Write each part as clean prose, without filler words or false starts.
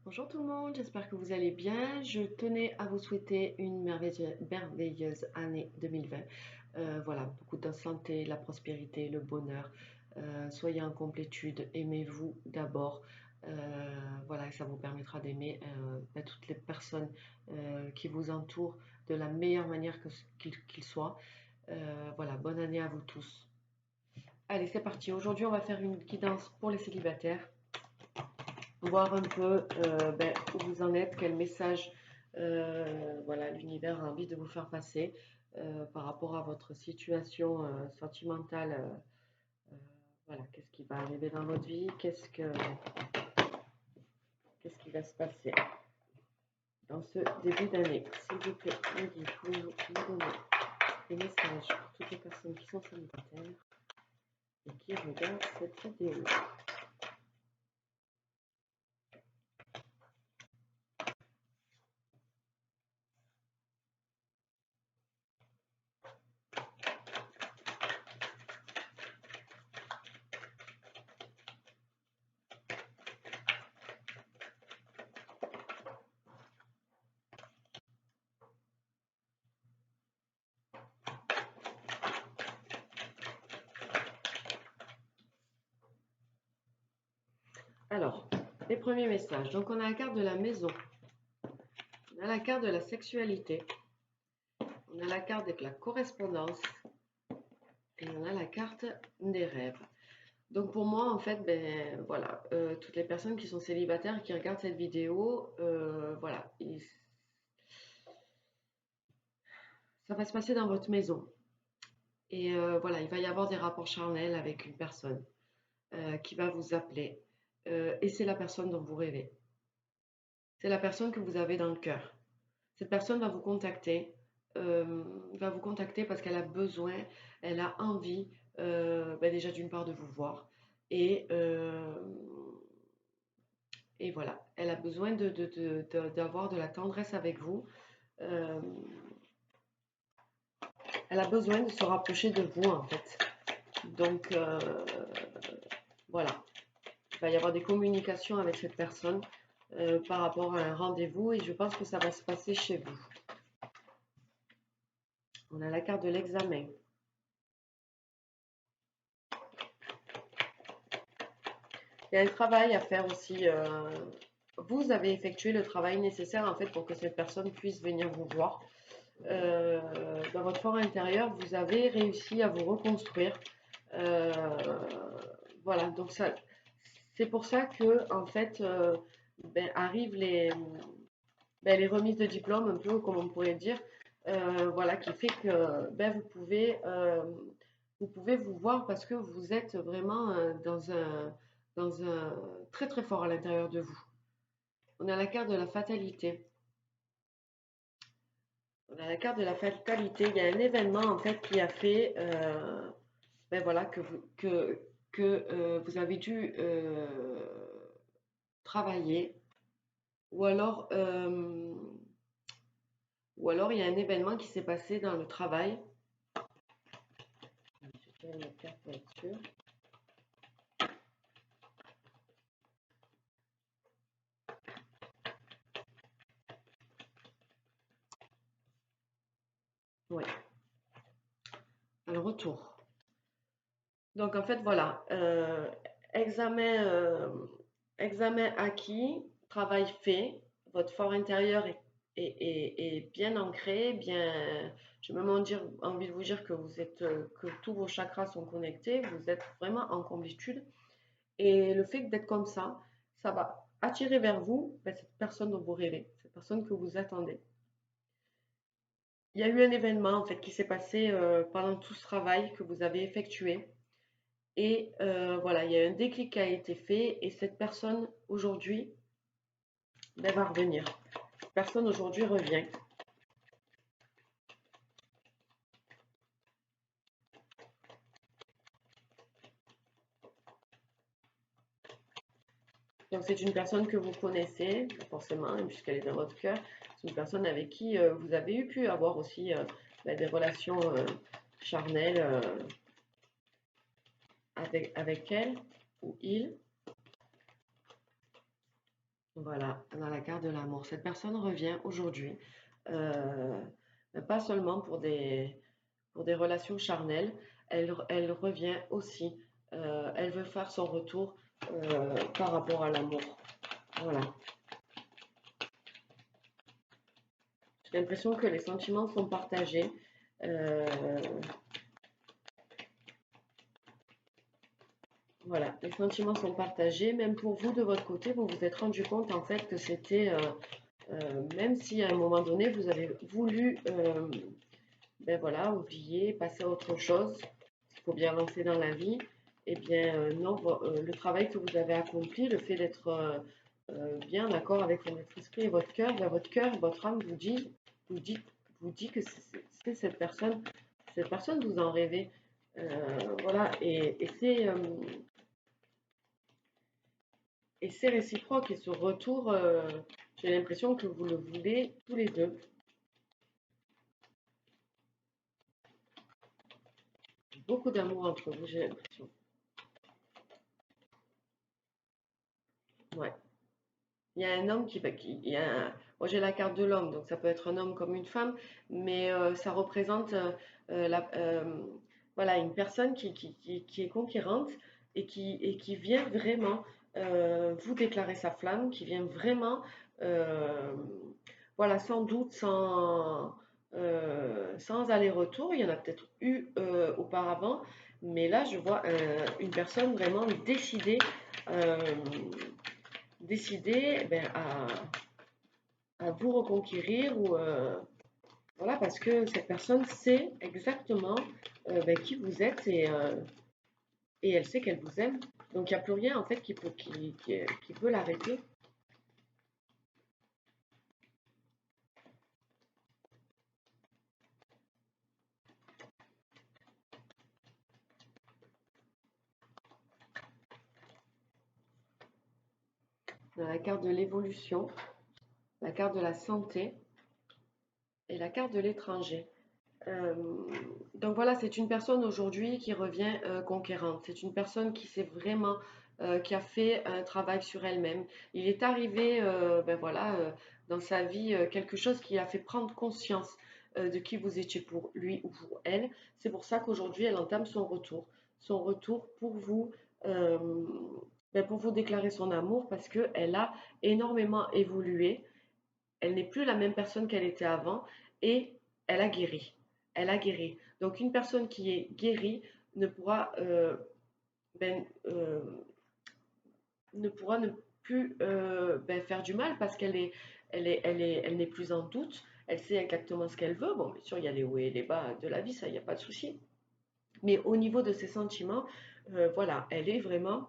Bonjour tout le monde, j'espère que vous allez bien. Je tenais à vous souhaiter une merveilleuse année 2020. Voilà, beaucoup de santé, la prospérité, le bonheur. Soyez en complétude, aimez-vous d'abord. Voilà, ça vous permettra d'aimer toutes les personnes qui vous entourent de la meilleure manière qu'ils soient. Voilà, bonne année à vous tous. Allez, c'est parti. Aujourd'hui, on va faire une guidance pour les célibataires, voir un peu où vous en êtes, quel message voilà, l'univers a envie de vous faire passer par rapport à votre situation sentimentale. Euh, voilà, qu'est-ce qui va arriver dans votre vie, qu'est-ce qui va se passer dans ce début d'année. S'il vous plaît, pouvez-vous me donner des messages pour toutes les personnes qui sont célibataires et qui regardent cette vidéo. Alors, les premiers messages. Donc, on a la carte de la maison, on a la carte de la sexualité, on a la carte de la correspondance et on a la carte des rêves. Donc pour moi, en fait, ben voilà, toutes les personnes qui sont célibataires qui regardent cette vidéo, voilà, ça va se passer dans votre maison. Et voilà, il va y avoir des rapports charnels avec une personne qui va vous appeler. Et c'est la personne dont vous rêvez. C'est la personne que vous avez dans le cœur. Cette personne va vous contacter parce qu'elle a besoin, elle a envie, déjà d'une part de vous voir et, euh, et voilà, elle a besoin d'avoir de la tendresse avec vous. Euh, Elle a besoin de se rapprocher de vous en fait. Donc voilà, il va y avoir des communications avec cette personne par rapport à un rendez-vous et je pense que ça va se passer chez vous. On a la carte de l'examen. Il y a un travail à faire aussi. Vous avez effectué le travail nécessaire en fait pour que cette personne puisse venir vous voir. Euh, dans votre fort intérieur, vous avez réussi à vous reconstruire. Euh, voilà, donc ça, c'est pour ça que en fait arrivent les remises de diplôme, un peu comme on pourrait dire, voilà, qui fait que vous pouvez vous voir parce que vous êtes vraiment dans un très très fort à l'intérieur de vous. On a la carte de la fatalité. On a la carte de la fatalité. Il y a un événement en fait qui a fait voilà, que vous avez dû travailler ou ou alors il y a un événement qui s'est passé dans le travail. Je vais une carte pour être sûr. Oui, à le retour. Donc en fait, voilà, examen, examen acquis, travail fait, votre fort intérieur est bien ancré, bien, j'ai même envie de vous dire que vous êtes, que tous vos chakras sont connectés, vous êtes vraiment en complétude. Et le fait d'être comme ça va attirer vers vous cette personne dont vous rêvez, cette personne que vous attendez. Il y a eu un événement en fait qui s'est passé pendant tout ce travail que vous avez effectué. Et voilà, il y a un déclic qui a été fait et cette personne aujourd'hui va revenir. Cette personne aujourd'hui revient. Donc c'est une personne que vous connaissez, forcément, puisqu'elle est dans votre cœur. C'est une personne avec qui vous avez pu avoir aussi des relations charnelles avec elle ou il. Voilà, dans la carte de l'amour. Cette personne revient aujourd'hui, euh, pas seulement pour des relations charnelles, elle revient aussi, elle veut faire son retour par rapport à l'amour. Voilà. J'ai l'impression que les sentiments sont partagés. Euh, voilà, les sentiments sont partagés. Même pour vous, de votre côté, vous vous êtes rendu compte en fait que c'était, même si à un moment donné, vous avez voulu ben voilà, oublier, passer à autre chose, il faut bien avancer dans la vie, eh bien non, le travail que vous avez accompli, le fait d'être bien d'accord avec votre esprit et votre cœur, ben votre âme vous dit, vous dit que c'est cette personne vous en rêvez. Voilà, et c'est réciproque, et ce retour, j'ai l'impression que vous le voulez tous les deux. Beaucoup d'amour entre vous, j'ai l'impression. Ouais. Il y a un homme il y a moi j'ai la carte de l'homme, donc ça peut être un homme comme une femme, mais ça représente voilà, une personne qui est conquérante et qui vient vraiment vous déclarer sa flamme, qui vient vraiment, euh, voilà, sans doute, sans aller-retour. Il y en a peut-être eu auparavant, mais là je vois une personne vraiment décidée. euh, Décidée eh ben, à vous reconquérir ou voilà, parce que cette personne sait exactement ben, qui vous êtes et elle sait qu'elle vous aime. Donc il n'y a plus rien en fait qui peut l'arrêter. Dans la carte de l'évolution, la carte de la santé et la carte de l'étranger. Euh, donc voilà, c'est une personne aujourd'hui qui revient conquérante. C'est une personne qui s'est vraiment, qui a fait un travail sur elle-même. Il est arrivé, ben voilà, dans sa vie quelque chose qui a fait prendre conscience de qui vous étiez pour lui ou pour elle. C'est pour ça qu'aujourd'hui, elle entame son retour pour vous. euh, ben pour vous déclarer son amour parce qu'elle a énormément évolué, elle n'est plus la même personne qu'elle était avant et elle a guéri. Elle a guéri. Donc une personne qui est guérie ne pourra, ben, ne pourra ne plus ben, faire du mal parce elle n'est plus en doute. Elle sait exactement ce qu'elle veut. Bon, bien sûr, il y a les hauts et les bas de la vie, ça, il n'y a pas de souci. Mais au niveau de ses sentiments, voilà, elle est vraiment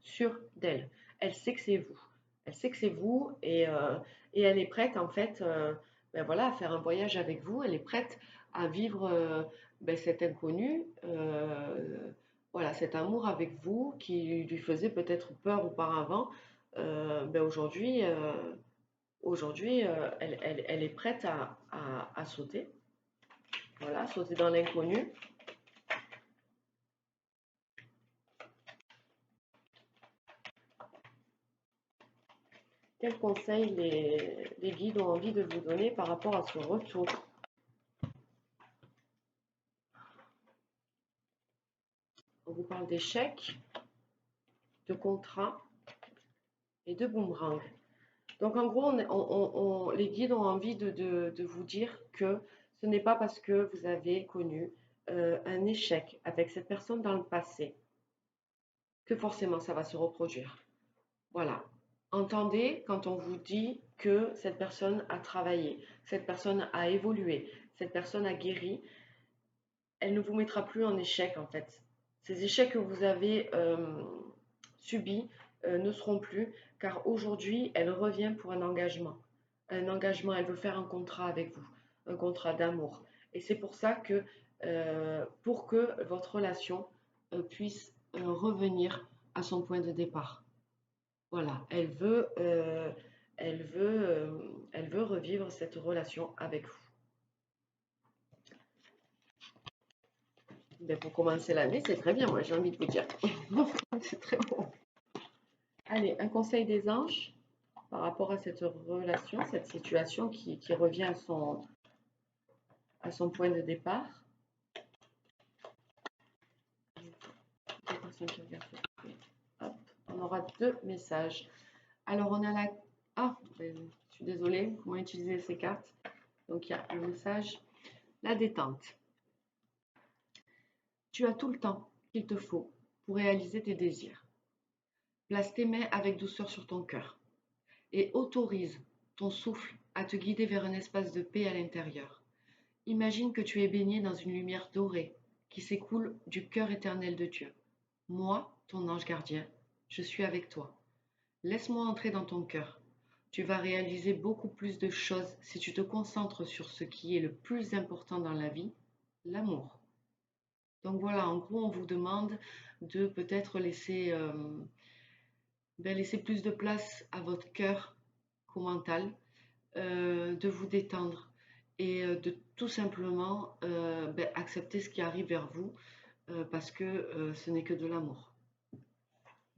sûre d'elle. Elle sait que c'est vous. Elle sait que c'est vous et elle est prête en fait ben voilà, à faire un voyage avec vous. Elle est prête à vivre ben, cet inconnu, voilà, cet amour avec vous qui lui faisait peut-être peur auparavant. Ben aujourd'hui elle est prête à sauter, voilà, sauter dans l'inconnu. Quels conseils les guides ont envie de vous donner par rapport à ce retour? On vous parle d'échecs, de contrat et de boomerang. Donc en gros, les guides ont envie de vous dire que ce n'est pas parce que vous avez connu un échec avec cette personne dans le passé que forcément ça va se reproduire. Voilà. Entendez quand on vous dit que cette personne a travaillé, cette personne a évolué, cette personne a guéri, elle ne vous mettra plus en échec en fait. Ces échecs que vous avez subis ne seront plus car aujourd'hui elle revient pour un engagement. Un engagement, elle veut faire un contrat avec vous, un contrat d'amour. Et c'est pour ça que pour que votre relation puisse revenir à son point de départ. Voilà, elle veut revivre cette relation avec vous. Ben, pour commencer l'année, c'est très bien, moi j'ai envie de vous dire. C'est très bon. Allez, un conseil des anges. par rapport à cette relation, cette situation qui revient à son point de départ. Hop, on aura 2 messages. Alors, on a la... Ah, je suis désolée, comment utiliser ces cartes? Donc, il y a le message, la détente. Tu as tout le temps qu'il te faut pour réaliser tes désirs. Place tes mains avec douceur sur ton cœur et autorise ton souffle à te guider vers un espace de paix à l'intérieur. Imagine que tu es baigné dans une lumière dorée qui s'écoule du cœur éternel de Dieu. Moi, ton ange gardien, je suis avec toi. Laisse-moi entrer dans ton cœur. Tu vas réaliser beaucoup plus de choses si tu te concentres sur ce qui est le plus important dans la vie, l'amour. Donc voilà, en gros, on vous demande de peut-être laisser plus de place à votre cœur qu'au mental, de vous détendre et de tout simplement accepter ce qui arrive vers vous parce que ce n'est que de l'amour.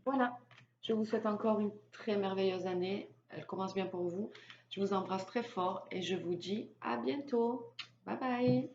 Voilà, je vous souhaite encore une très merveilleuse année. Elle commence bien pour vous. Je vous embrasse très fort et je vous dis à bientôt. Bye bye.